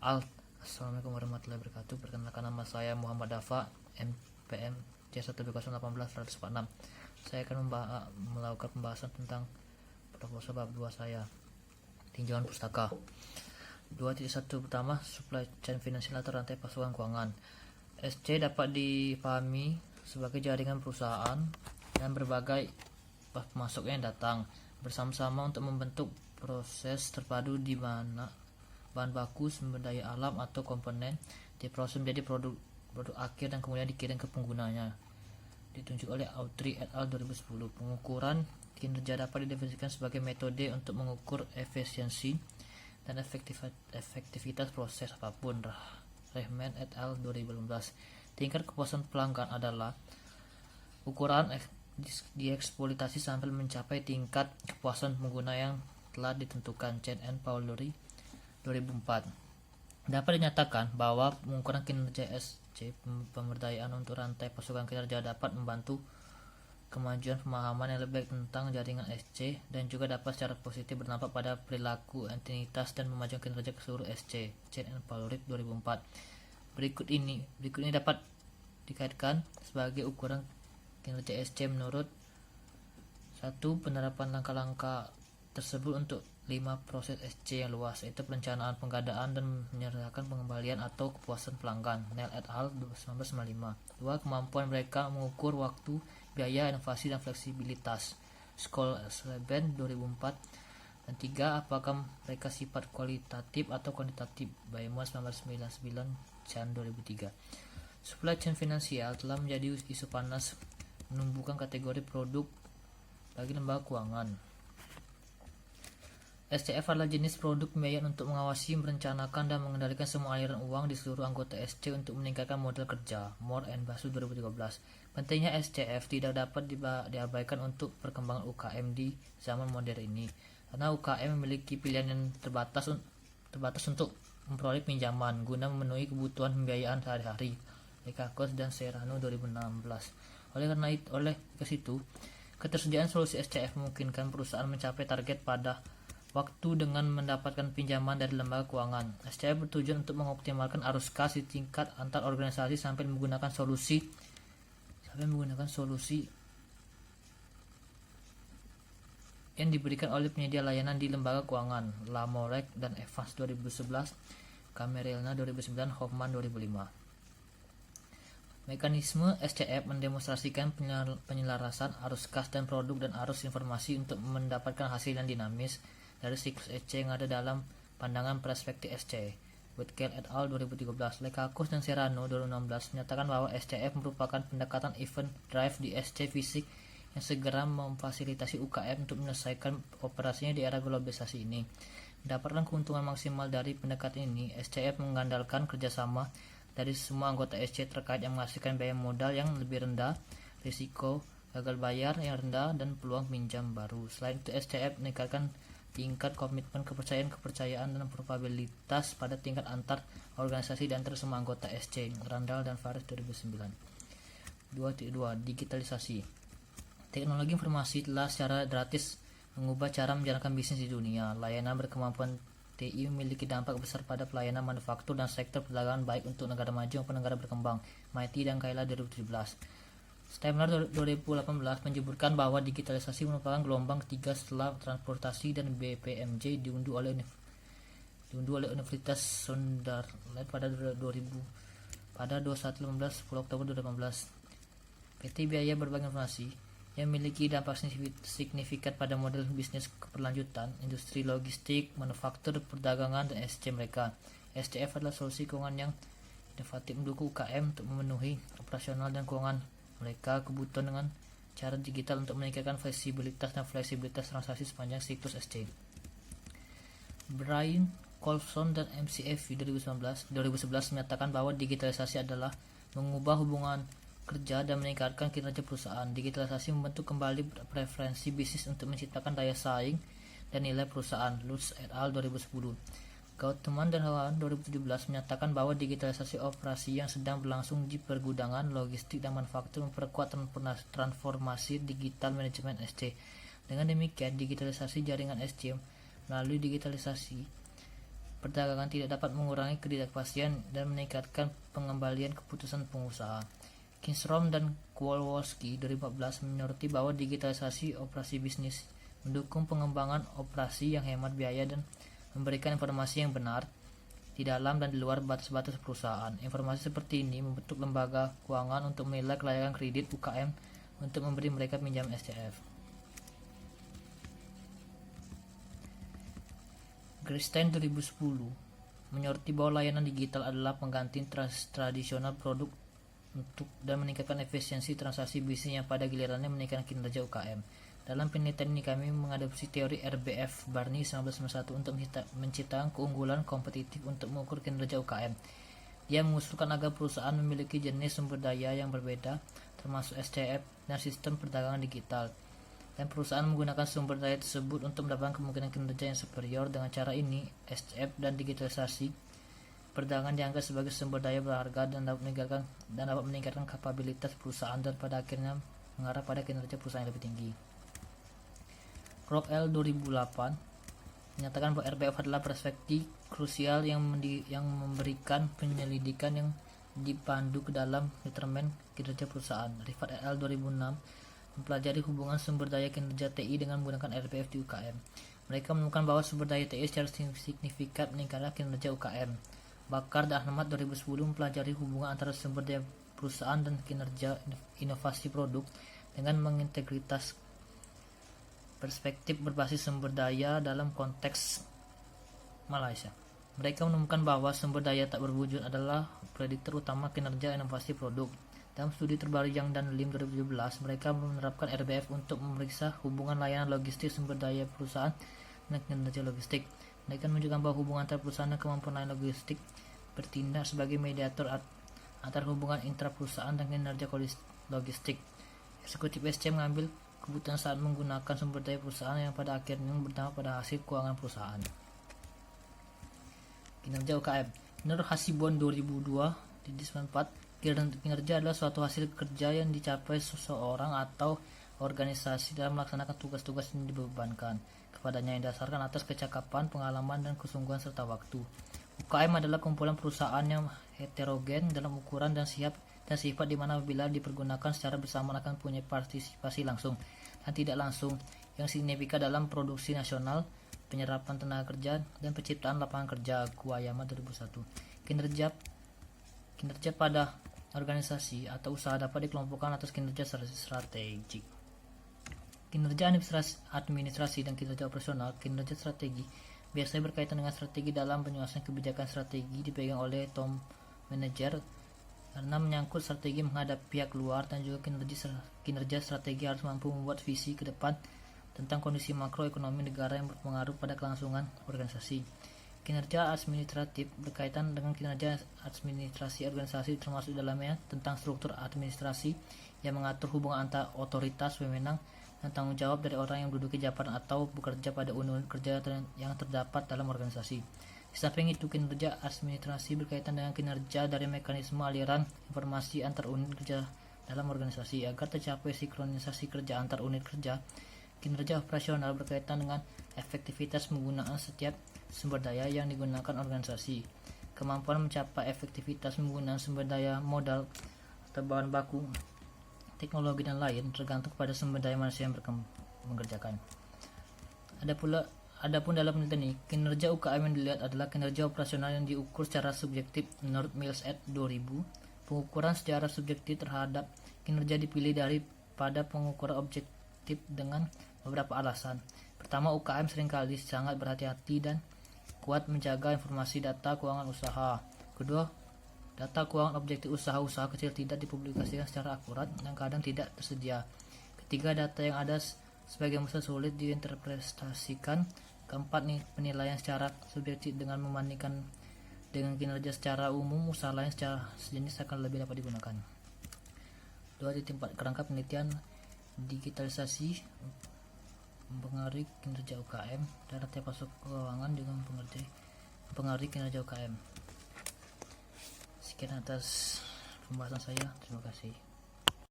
Alt. Assalamualaikum warahmatullahi wabarakatuh. Perkenalkan, nama saya Muhammad Dafa, MPM C1B018-146. Saya akan melakukan pembahasan tentang proposal bab 2 saya, tinjauan pustaka. 2.1 pertama, supply chain finansial atau rantai pasokan keuangan. SC dapat dipahami sebagai jaringan perusahaan dan berbagai pemasok yang datang bersama-sama untuk membentuk proses terpadu di mana bahan baku, sumber daya alam atau komponen diproses menjadi produk akhir dan kemudian dikirim ke penggunanya. Ditunjuk oleh Autry et al. 2010. Pengukuran kinerja dapat didefinisikan sebagai metode untuk mengukur efisiensi dan efektivitas proses apapun. Rahman et al. 2018. Tingkat kepuasan pelanggan adalah ukuran dieksploitasi sampai mencapai tingkat kepuasan pengguna yang telah ditentukan. Chen and Paulry 2004. Dapat dinyatakan bahwa pengukuran kinerja SC pemberdayaan untuk rantai pasokan kinerja dapat membantu kemajuan pemahaman yang lebih baik tentang jaringan SC dan juga dapat secara positif berdampak pada perilaku entitas dan memajukan kinerja keseluruh SC. Chen and Paulry 2004. Berikut ini dapat dikaitkan sebagai ukuran kinerja SC menurut 1. Penerapan langkah-langkah tersebut untuk 5 proses SC yang luas, yaitu perencanaan, penggadaan, dan menyerahkan pengembalian atau kepuasan pelanggan. Nel et al. 1995. 2. Kemampuan mereka mengukur waktu, biaya, inovasi, dan fleksibilitas. Skoll-Sleben 2004. Dan 3. Apakah mereka sifat kualitatif atau kuantitatif? Baimon 1999, Chan 2003. Supply chain finansial telah menjadi isu panas menumbuhkan kategori produk bagi lembaga keuangan. SCF adalah jenis produk pembiayaan untuk mengawasi, merencanakan, dan mengendalikan semua aliran uang di seluruh anggota SC untuk meningkatkan modal kerja. Moore and Basu 2013. Pentingnya SCF tidak dapat diabaikan untuk perkembangan UKM di zaman modern ini, karena UKM memiliki pilihan yang terbatas untuk memperoleh pinjaman guna memenuhi kebutuhan pembiayaan sehari-hari. Lekakos dan Serrano 2016. Oleh itu, ketersediaan solusi SCF memungkinkan perusahaan mencapai target pada waktu dengan mendapatkan pinjaman dari lembaga keuangan. SCF bertujuan untuk mengoptimalkan arus kas di tingkat antar organisasi sampai menggunakan solusi yang diberikan oleh penyedia layanan di lembaga keuangan. Lamorek dan Evans 2011, Camerelna 2009, Hoffman 2005. Mekanisme SCF mendemonstrasikan penyelarasan arus kas dan produk dan arus informasi untuk mendapatkan hasil yang dinamis dari siklus SC yang ada dalam pandangan perspektif SC. Whitcomb et al. 2013. Lekakos dan Serrano 2016 menyatakan bahwa SCF merupakan pendekatan event drive di SC fisik yang segera memfasilitasi UKM untuk menyelesaikan operasinya di era globalisasi ini. Mendapatkan keuntungan maksimal dari pendekatan ini, SCF mengandalkan kerjasama dari semua anggota SC terkait yang menghasilkan biaya modal yang lebih rendah, risiko gagal bayar yang rendah, dan peluang pinjam baru. Selain itu, SCF meningkatkan tingkat komitmen, kepercayaan, dan probabilitas pada tingkat antar organisasi dan antar semua anggota SC. Randall dan Faris 2009. 2.2. Digitalisasi. Teknologi informasi telah secara gratis mengubah cara menjalankan bisnis di dunia. Layanan berkemampuan TI memiliki dampak besar pada pelayanan manufaktur dan sektor perdagangan baik untuk negara maju maupun negara berkembang. MIT dan Kaila 2017. Stemler 2018 menyebutkan bahwa digitalisasi merupakan gelombang ketiga setelah transportasi dan BPMJ diunduh oleh Universitas Sunderland pada 21.15 10 Oktober 2018. PT Biaya Berbagi Informasi yang memiliki dampak signifikan pada model bisnis keberlanjutan, industri logistik, manufaktur, perdagangan, dan SC mereka. SCF adalah solusi keuangan yang inovatif mendukung UKM untuk memenuhi operasional dan keuangan mereka kebutuhan dengan cara digital untuk meningkatkan fleksibilitas transaksi sepanjang siklus SC. Brian Colson dan McAfee 2011 menyatakan bahwa digitalisasi adalah mengubah hubungan kerja dan meningkatkan kinerja perusahaan. Digitalisasi membentuk kembali preferensi bisnis untuk menciptakan daya saing dan nilai perusahaan. Lutz et al. 2010. Gautam dan Hawan 2017 menyatakan bahwa digitalisasi operasi yang sedang berlangsung di pergudangan, logistik, dan manufaktur memperkuat transformasi digital manajemen SC. Dengan demikian, digitalisasi jaringan SC melalui digitalisasi perdagangan tidak dapat mengurangi ketidakpastian dan meningkatkan pengembalian keputusan pengusaha. Kinstrom dan Kowalski 2014 menyoroti bahwa digitalisasi operasi bisnis mendukung pengembangan operasi yang hemat biaya dan memberikan informasi yang benar di dalam dan di luar batas-batas perusahaan. Informasi seperti ini membentuk lembaga keuangan untuk menilai kelayakan kredit UKM untuk memberi mereka pinjam SCF. Gerstein 2010 menyoroti bahwa layanan digital adalah pengganti tradisional produk untuk dan meningkatkan efisiensi transaksi bisnis yang pada gilirannya meningkatkan kinerja UKM. Dalam penelitian ini kami mengadopsi teori RBF Barney 1991 untuk menciptakan keunggulan kompetitif untuk mengukur kinerja UKM. Dia mengusulkan agar perusahaan memiliki jenis sumber daya yang berbeda, termasuk SCF dan sistem perdagangan digital. Dan perusahaan menggunakan sumber daya tersebut untuk mendapatkan kemungkinan kinerja yang superior. Dengan cara ini, SCF dan digitalisasi perdagangan dianggap sebagai sumber daya berharga dan dapat meningkatkan kapabilitas perusahaan dan pada akhirnya mengarah pada kinerja perusahaan yang lebih tinggi. Rob L. 2008 menyatakan bahwa RBF adalah perspektif krusial yang memberikan penyelidikan yang dipandu ke dalam determin kinerja perusahaan. Rifat L. 2006 mempelajari hubungan sumber daya kinerja TI dengan menggunakan RBF di UKM. Mereka menemukan bahwa sumber daya TI secara signifikan meningkatkan kinerja UKM. Bakar dan Ahmad 2010 mempelajari hubungan antara sumber daya perusahaan dan kinerja inovasi produk dengan mengintegritas perspektif berbasis sumber daya dalam konteks Malaysia. Mereka menemukan bahwa sumber daya tak berwujud adalah prediktor utama kinerja inovasi produk. Dalam studi terbaru Yang dan Lim 2017, mereka menerapkan RBF untuk memeriksa hubungan layanan logistik sumber daya perusahaan dan kinerja logistik. Mereka menunjukkan bahwa hubungan antara perusahaan dan kemampuan layanan logistik bertindak sebagai mediator antara hubungan intra-perusahaan dan kinerja logistik. Eksekutif SC mengambil keputusan saat menggunakan sumber daya perusahaan yang pada akhirnya berdampak pada hasil keuangan perusahaan. Kinerja UKM. Menurut Hasibon 2002 di 94, kinerja adalah suatu hasil kerja yang dicapai seseorang atau organisasi dalam melaksanakan tugas-tugas yang dibebankan kepadanya yang didasarkan atas kecakapan, pengalaman, dan kesungguhan serta waktu. UKM adalah kumpulan perusahaan yang heterogen dalam ukuran dan sifat di mana apabila dipergunakan secara bersamaan akan punya partisipasi langsung dan tidak langsung yang signifikan dalam produksi nasional, penyerapan tenaga kerja, dan penciptaan lapangan kerja. Kuwayama 2001. Kinerja pada organisasi atau usaha dapat dikelompokkan atas kinerja strategik, kinerja administrasi, dan kinerja operasional. Kinerja strategi biasanya berkaitan dengan strategi dalam penyusunan kebijakan. Strategi dipegang oleh top manager karena menyangkut strategi menghadap pihak luar, dan juga kinerja strategi harus mampu membuat visi ke depan tentang kondisi makroekonomi negara yang berpengaruh pada kelangsungan organisasi. Kinerja administratif berkaitan dengan kinerja administrasi organisasi, termasuk dalamnya tentang struktur administrasi yang mengatur hubungan antara otoritas pemenang dan tanggung jawab dari orang yang menduduki jabatan atau bekerja pada unit kerja yang terdapat dalam organisasi. Di samping itu, kinerja administrasi berkaitan dengan kinerja dari mekanisme aliran informasi antar unit kerja dalam organisasi agar tercapai sinkronisasi kerja antar unit kerja. Kinerja operasional berkaitan dengan efektivitas penggunaan setiap sumber daya yang digunakan organisasi. Kemampuan mencapai efektivitas penggunaan sumber daya modal atau bahan baku, teknologi, dan lain tergantung pada sumber daya manusia yang mengerjakan. Adapun dalam penelitian ini, kinerja UKM yang dilihat adalah kinerja operasional yang diukur secara subjektif menurut Mills et 2000. Pengukuran secara subjektif terhadap kinerja dipilih daripada pengukuran objektif dengan beberapa alasan. Pertama, UKM seringkali sangat berhati-hati dan kuat menjaga informasi data keuangan usaha. Kedua, data keuangan objektif usaha-usaha kecil tidak dipublikasikan secara akurat dan kadang tidak tersedia. Ketiga, data yang ada sebagian besar sulit diinterpretasikan. Keempat, penilaian secara subjektif dengan membandingkan dengan kinerja secara umum usaha lain secara sejenis akan lebih dapat digunakan. 2.4 Kerangka penelitian digitalisasi mempengaruhi kinerja UKM dan rantai pasok keuangan juga mempengaruhi kinerja UKM. Sekian atas pembahasan saya. Terima kasih.